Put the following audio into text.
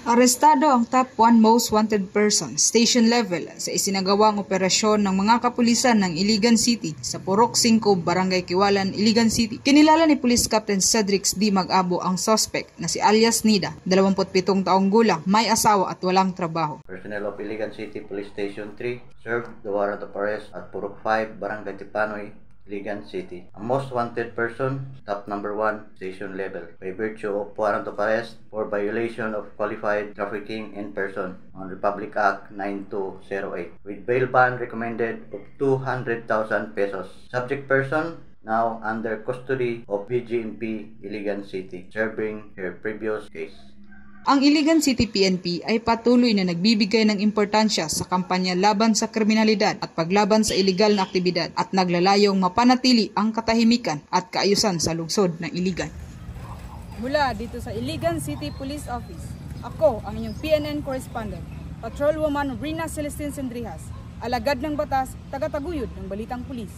Arestado ang top 1 most wanted person, station level, sa isinagawang operasyon ng mga kapulisan ng Iligan City sa Purok 5, Barangay Kiwalan, Iligan City. Kinilala ni Police Captain Cedric D. Mag-abo ang suspect na si alias Nida, 27 taong gulang, may asawa at walang trabaho. Personnel of Iligan City Police Station 3 served the warrant of arrest at Purok 5, Barangay Tipanoy, Iligan City. A most wanted person, top number 1, station level, by virtue of warrant of arrest for violation of qualified trafficking in person on Republic Act 9208, with bail bond recommended of 200,000 pesos. Subject person now under custody of BGMP Iligan City, serving her previous case. Ang Iligan City PNP ay patuloy na nagbibigay ng importansya sa kampanya laban sa kriminalidad at paglaban sa ilegal na aktibidad at naglalayong mapanatili ang katahimikan at kaayusan sa lungsod ng Iligan. Mula dito sa Iligan City Police Office, ako ang inyong PNN correspondent, Patrolwoman Rina Celestine Sendrihas, alagad ng batas, tagataguyod ng Balitang Pulis.